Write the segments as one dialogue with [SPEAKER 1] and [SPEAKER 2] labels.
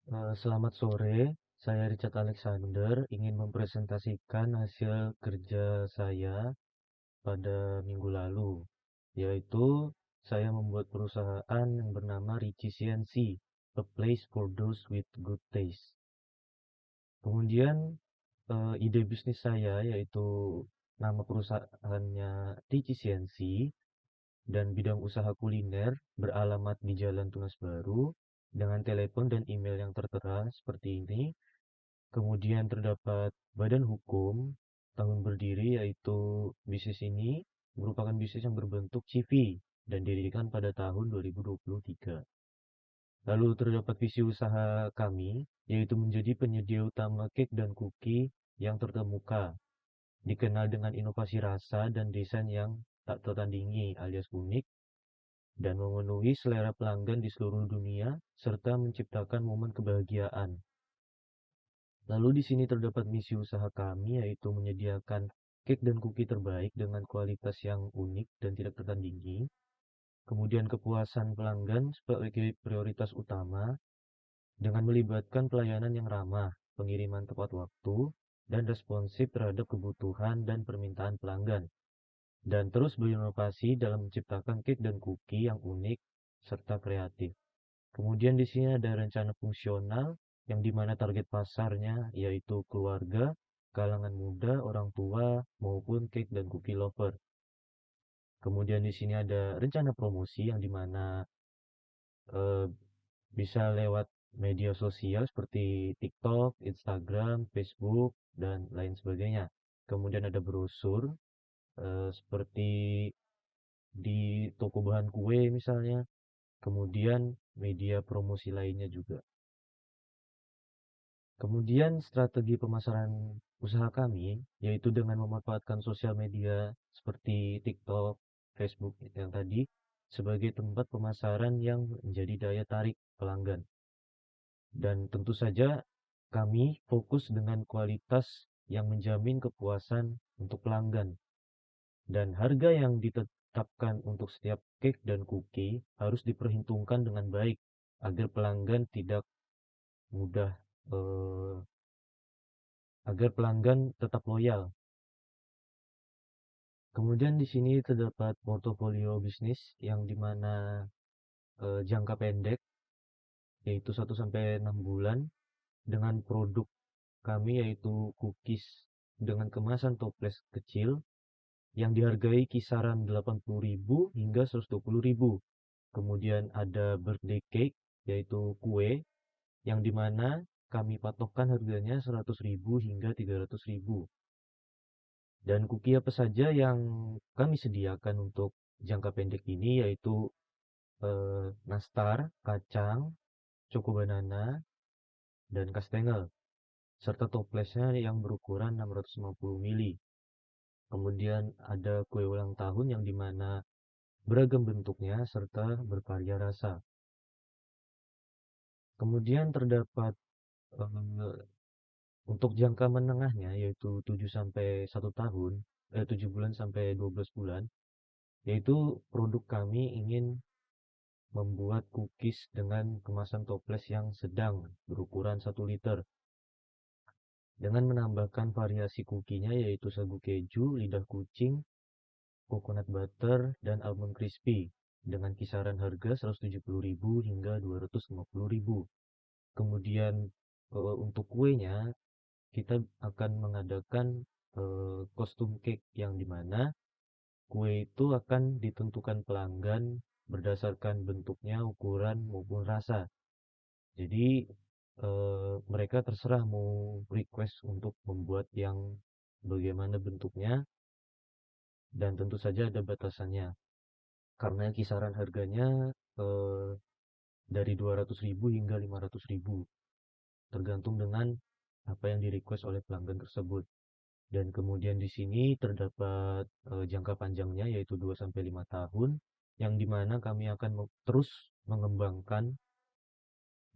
[SPEAKER 1] Selamat sore, saya Richard Alexander ingin mempresentasikan hasil kerja saya pada minggu lalu, yaitu saya membuat perusahaan yang bernama Richie CNC, a place for those with good taste. Kemudian ide bisnis saya yaitu nama perusahaannya Richie CNC dan bidang usaha kuliner beralamat di Jalan Tunas Baru dengan telepon dan email yang tertera seperti ini. Kemudian terdapat badan hukum, tahun berdiri yaitu bisnis ini merupakan bisnis yang berbentuk CV dan didirikan pada tahun 2023. Lalu terdapat visi usaha kami, yaitu menjadi penyedia utama cake dan cookie yang terkemuka, dikenal dengan inovasi rasa dan desain yang tak tertandingi alias unik, dan memenuhi selera pelanggan di seluruh dunia, serta menciptakan momen kebahagiaan. Lalu di sini terdapat misi usaha kami yaitu menyediakan cake dan cookie terbaik dengan kualitas yang unik dan tidak tertandingi. Kemudian kepuasan pelanggan sebagai prioritas utama dengan melibatkan pelayanan yang ramah, pengiriman tepat waktu, dan responsif terhadap kebutuhan dan permintaan pelanggan. Dan terus berinovasi dalam menciptakan cake dan cookie yang unik serta kreatif. Kemudian di sini ada rencana fungsional yang dimana target pasarnya yaitu keluarga, kalangan muda, orang tua, maupun cake dan cookie lover. Kemudian di sini ada rencana promosi yang dimana eh, bisa lewat media sosial seperti TikTok, Instagram, Facebook, dan lain sebagainya. Kemudian ada brosur seperti di toko bahan kue misalnya. Kemudian media promosi lainnya juga. Kemudian strategi pemasaran usaha kami yaitu dengan memanfaatkan sosial media seperti TikTok, Facebook yang tadi sebagai tempat pemasaran yang menjadi daya tarik pelanggan. Dan tentu saja kami fokus dengan kualitas yang menjamin kepuasan untuk pelanggan. Dan harga yang ditetapkan untuk setiap cake dan cookie harus diperhitungkan dengan baik agar pelanggan tidak mudah eh, agar pelanggan tetap loyal. Kemudian di sini terdapat portofolio bisnis yang dimana jangka pendek yaitu 1 sampai 6 bulan dengan produk kami yaitu cookies dengan kemasan toples kecil yang dihargai kisaran 80.000 hingga 120.000. Kemudian ada birthday cake yaitu kue yang dimana kami patokkan harganya 100.000 hingga 300.000. Dan cookie apa saja yang kami sediakan untuk jangka pendek ini yaitu nastar, kacang, choco banana, dan kastengel, serta toplesnya yang berukuran 650 mili. Kemudian ada kue ulang tahun yang dimana beragam bentuknya serta bervariasi rasa. Kemudian terdapat eh, untuk jangka menengahnya yaitu 7 sampai 1 tahun, 7 bulan sampai 12 bulan, yaitu produk kami ingin membuat cookies dengan kemasan toples yang sedang berukuran 1 liter dengan menambahkan variasi kukinya yaitu sagu keju, lidah kucing, coconut butter, dan almond crispy dengan kisaran harga 170.000 hingga 250.000. Kemudian untuk kuenya kita akan mengadakan kostum cake yang dimana kue itu akan ditentukan pelanggan berdasarkan bentuknya, ukuran maupun rasa. Jadi mereka terserah mau request untuk membuat yang bagaimana bentuknya dan tentu saja ada batasannya. Karena kisaran harganya eh, dari 200.000 hingga 500.000 tergantung dengan apa yang di request oleh pelanggan tersebut. Dan kemudian di sini terdapat jangka panjangnya yaitu 2 sampai 5 tahun yang dimana kami akan terus mengembangkan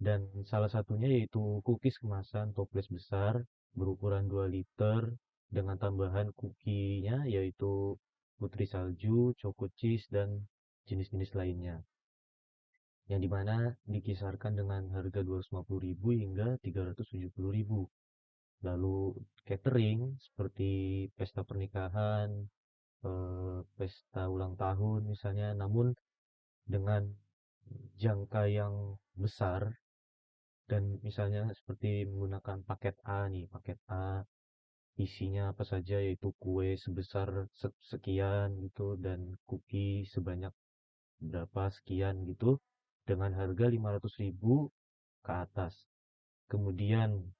[SPEAKER 1] dan salah satunya yaitu cookies kemasan toples besar berukuran 2 liter dengan tambahan cookie-nya yaitu putri salju, choco cheese dan jenis-jenis lainnya. yang dimana dikisarkan dengan harga 250.000 hingga 370.000. Lalu catering seperti pesta pernikahan, pesta ulang tahun misalnya, namun dengan jangka yang besar dan misalnya seperti menggunakan paket A nih, paket A isinya apa saja yaitu kue sebesar sekian gitu dan cookie sebanyak berapa sekian gitu dengan harga 500.000 ke atas. Kemudian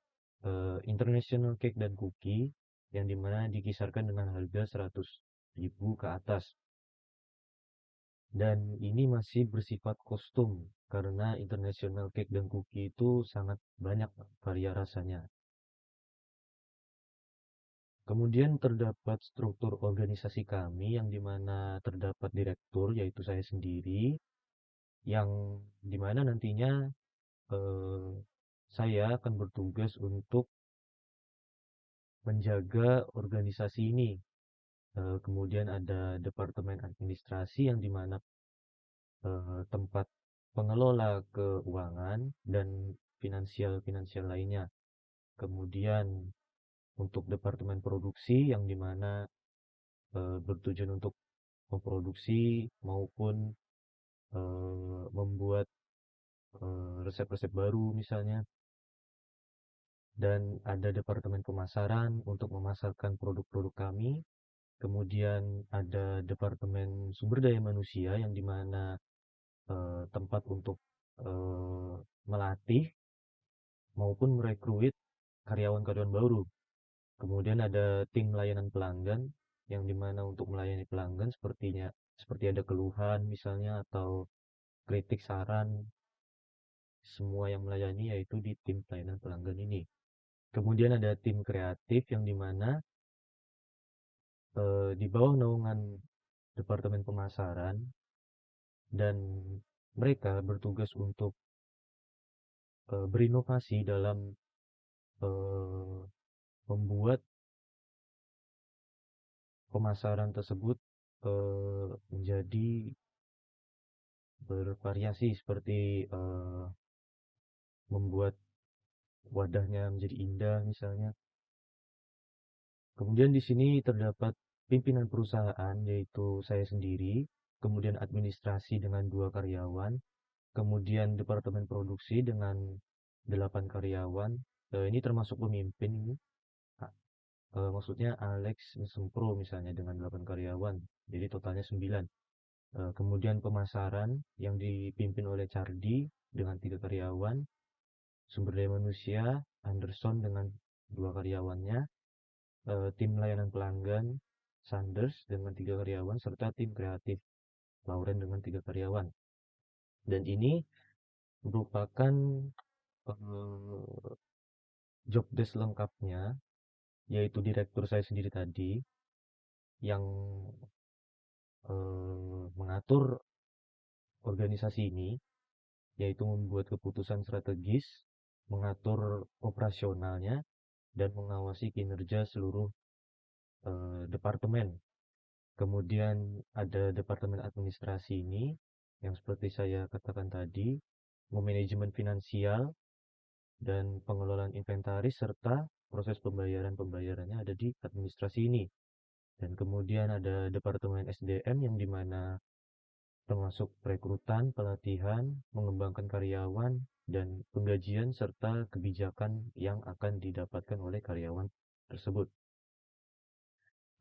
[SPEAKER 1] international cake dan cookie yang dimana dikisarkan dengan harga 100.000 ke atas. Dan ini masih bersifat kostum karena international cake dan cookie itu sangat banyak varian rasanya. Kemudian terdapat struktur organisasi kami yang dimana terdapat direktur yaitu saya sendiri yang dimana nantinya eh, saya akan bertugas untuk menjaga organisasi ini. Kemudian ada departemen administrasi yang dimana tempat pengelola keuangan dan finansial-finansial lainnya. Kemudian untuk departemen produksi yang dimana bertujuan untuk memproduksi maupun membuat resep-resep baru misalnya. Dan ada departemen pemasaran untuk memasarkan produk-produk kami. Kemudian ada departemen sumber daya manusia yang dimana tempat untuk eh, melatih maupun merekrut karyawan-karyawan baru. Kemudian ada tim layanan pelanggan yang dimana untuk melayani pelanggan seperti ada keluhan misalnya atau kritik saran, semua yang melayani yaitu di tim pelayanan pelanggan ini. Kemudian ada tim kreatif yang dimana di bawah naungan departemen pemasaran dan mereka bertugas untuk berinovasi dalam eh, membuat pemasaran tersebut menjadi bervariasi seperti membuat wadahnya menjadi indah misalnya. Kemudian di sini terdapat pimpinan perusahaan yaitu saya sendiri, kemudian administrasi dengan 2 karyawan, kemudian departemen produksi dengan 8 karyawan. Ini termasuk pemimpin ini. Maksudnya Alex Sempro misalnya dengan 8 karyawan. Jadi totalnya 9. Kemudian pemasaran yang dipimpin oleh Cardi dengan 3 karyawan, sumber daya manusia Anderson dengan 2 karyawannya, tim layanan pelanggan Sanders dengan 3 karyawan, serta tim kreatif Lauren dengan 3 karyawan. Dan ini merupakan job desk lengkapnya, yaitu direktur saya sendiri tadi yang mengatur organisasi ini, yaitu membuat keputusan strategis, mengatur operasionalnya, dan mengawasi kinerja seluruh departemen. Kemudian ada departemen administrasi ini yang seperti saya katakan tadi, memanajemen finansial dan pengelolaan inventaris serta proses pembayarannya ada di administrasi ini. Dan kemudian ada departemen SDM yang dimana termasuk perekrutan, pelatihan, mengembangkan karyawan, dan penggajian serta kebijakan yang akan didapatkan oleh karyawan tersebut.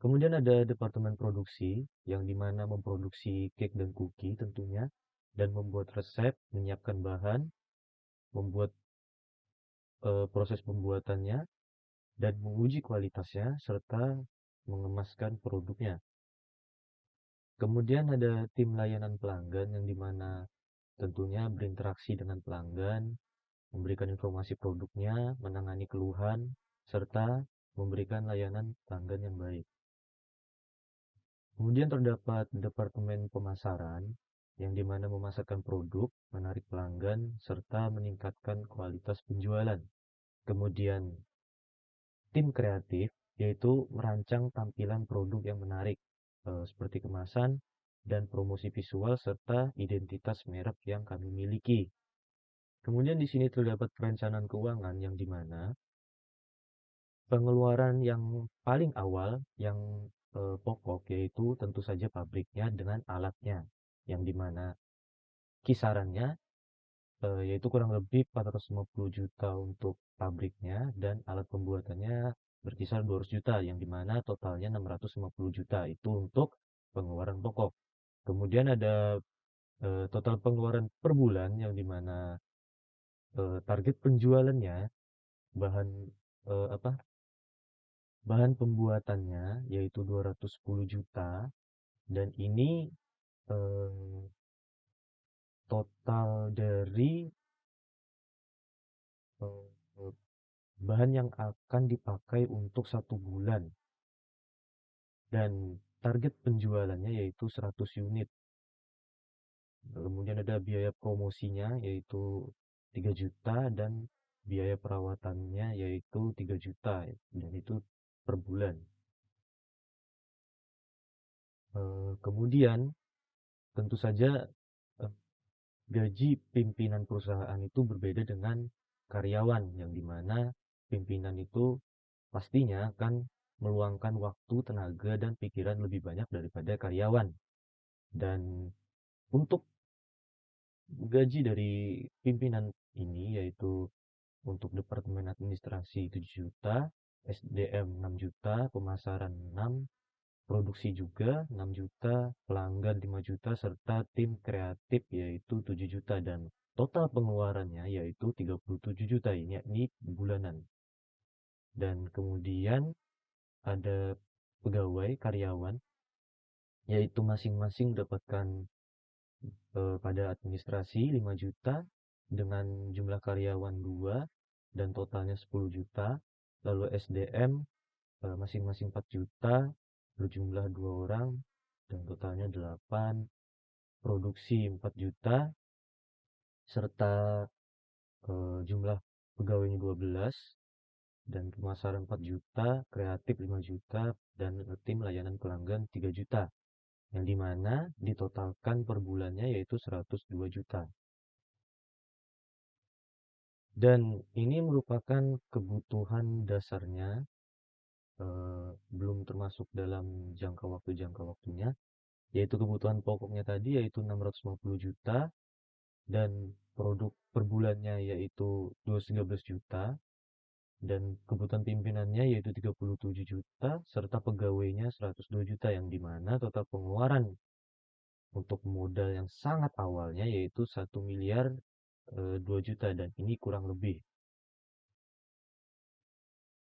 [SPEAKER 1] Kemudian ada departemen produksi yang dimana memproduksi cake dan cookie tentunya, dan membuat resep, menyiapkan bahan, membuat proses pembuatannya, dan menguji kualitasnya, serta mengemaskan produknya. Kemudian ada tim layanan pelanggan yang dimana tentunya berinteraksi dengan pelanggan, memberikan informasi produknya, menangani keluhan, serta memberikan layanan pelanggan yang baik. Kemudian terdapat departemen pemasaran yang dimana memasarkan produk, menarik pelanggan, serta meningkatkan kualitas penjualan. Kemudian tim kreatif yaitu merancang tampilan produk yang menarik seperti kemasan, dan promosi visual serta identitas merek yang kami miliki. Kemudian di sini terdapat perencanaan keuangan yang dimana pengeluaran yang paling awal yang pokok yaitu tentu saja pabriknya dengan alatnya yang dimana kisarannya yaitu kurang lebih 450 juta untuk pabriknya dan alat pembuatannya berkisar 200 juta yang dimana totalnya 650 juta itu untuk pengeluaran pokok. Kemudian ada total pengeluaran per bulan yang dimana target penjualannya bahan apa bahan pembuatannya yaitu 210 juta dan ini eh, total dari eh, bahan yang akan dipakai untuk 1 bulan dan target penjualannya yaitu 100 unit. Kemudian ada biaya promosinya yaitu 3 juta dan biaya perawatannya yaitu 3 juta dan itu per bulan. Kemudian tentu saja eh, gaji pimpinan perusahaan itu berbeda dengan karyawan yang dimana pimpinan itu pastinya akan meluangkan waktu, tenaga, dan pikiran lebih banyak daripada karyawan. Dan untuk gaji dari pimpinan ini yaitu untuk Departemen Administrasi 7 juta, SDM 6 juta, pemasaran 6, produksi juga 6 juta, pelanggan 5 juta, serta tim kreatif yaitu 7 juta dan total pengeluarannya yaitu 37 juta ini bulanan. Dan kemudian ada pegawai karyawan yaitu masing-masing mendapatkan pada administrasi 5 juta dengan jumlah karyawan 2 dan totalnya 10 juta. Lalu SDM masing-masing 4 juta berjumlah 2 orang dan totalnya 8. Produksi 4 juta serta jumlah pegawainya 12 dan pemasaran 4 juta, kreatif 5 juta dan tim layanan pelanggan 3 juta. Yang dimana ditotalkan per bulannya yaitu 102 juta. Dan ini merupakan kebutuhan dasarnya, belum termasuk dalam jangka waktunya, yaitu kebutuhan pokoknya tadi yaitu 650 juta dan produk per bulannya yaitu 213 juta dan kebutuhan pimpinannya yaitu 37 juta serta pegawainya 102 juta yang dimana total pengeluaran untuk modal yang sangat awalnya yaitu 1 miliar 2 juta dan ini kurang lebih.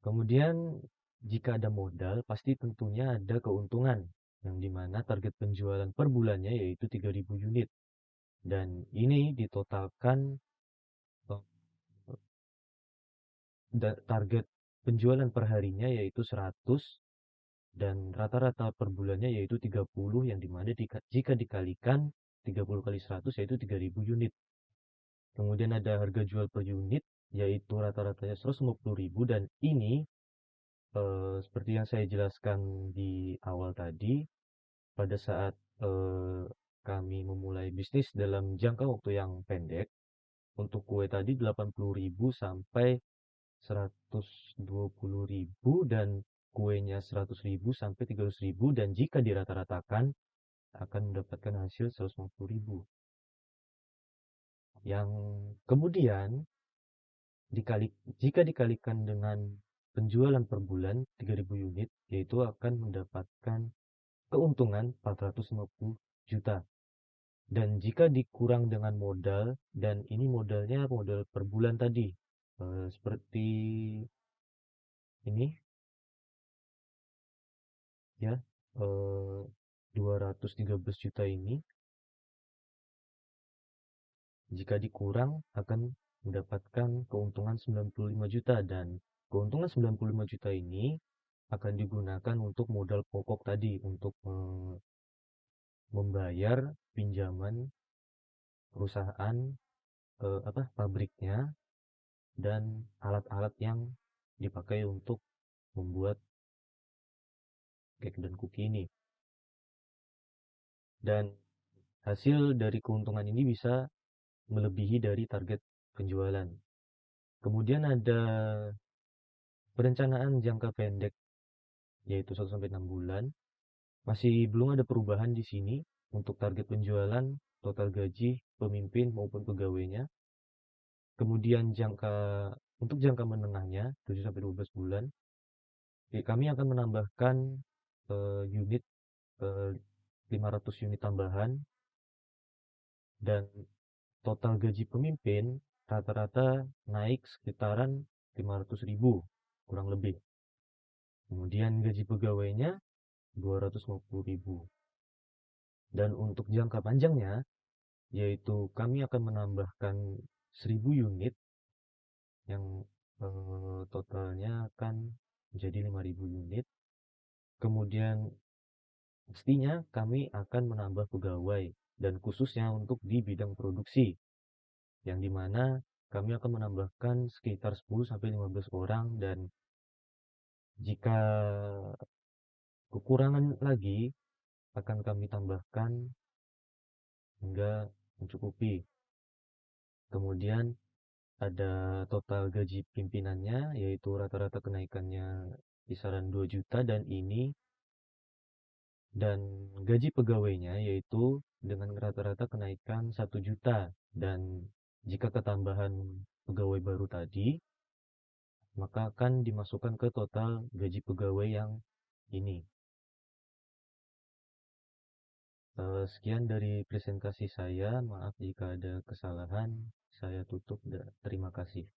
[SPEAKER 1] Kemudian jika ada modal pasti tentunya ada keuntungan yang dimana target penjualan per bulannya yaitu 3.000 unit dan ini ditotalkan target penjualan per harinya yaitu 100 dan rata-rata per bulannya yaitu 30 yang dimana jika dikalikan 30 kali 100 yaitu 3.000 unit. Kemudian ada harga jual per unit yaitu rata-ratanya 150.000 dan ini seperti yang saya jelaskan di awal tadi pada saat kami memulai bisnis dalam jangka waktu yang pendek untuk kue tadi 80.000 sampai 120.000 dan kuenya 100.000 sampai 300.000 dan jika dirata-ratakan akan mendapatkan hasil 150.000 yang kemudian jika dikalikan dengan penjualan per bulan 3.000 unit yaitu akan mendapatkan keuntungan 450 juta dan jika dikurang dengan modal dan ini modalnya modal per bulan tadi seperti ini ya 213 juta ini jika dikurang akan mendapatkan keuntungan 95 juta dan keuntungan 95 juta ini akan digunakan untuk modal pokok tadi untuk membayar pinjaman perusahaan pabriknya dan alat-alat yang dipakai untuk membuat cake dan cookie ini. dan hasil dari keuntungan ini bisa melebihi dari target penjualan. Kemudian ada perencanaan jangka pendek, yaitu 1 sampai 6 bulan. Masih belum ada perubahan di sini untuk target penjualan, total gaji pemimpin maupun pegawainya. Kemudian untuk jangka menengahnya 7 sampai 12 bulan, kami akan menambahkan unit, eh, 500 unit tambahan, dan total gaji pemimpin rata-rata naik sekitaran 500.000 kurang lebih. Kemudian gaji pegawainya 250.000. Dan untuk jangka panjangnya, yaitu kami akan menambahkan 1.000 unit yang totalnya akan menjadi 5.000 unit. Kemudian pastinya kami akan menambah pegawai, dan khususnya untuk di bidang produksi, yang dimana kami akan menambahkan sekitar 10 sampai 15 orang, dan jika kekurangan lagi akan kami tambahkan hingga mencukupi. Kemudian ada total gaji pimpinannya, yaitu rata-rata kenaikannya kisaran 2 juta, dan gaji pegawainya yaitu dengan rata-rata kenaikan 1 juta, dan jika ketambahan pegawai baru tadi, maka akan dimasukkan ke total gaji pegawai yang ini. Sekian dari presentasi saya, maaf jika ada kesalahan. Saya tutup, dan terima kasih.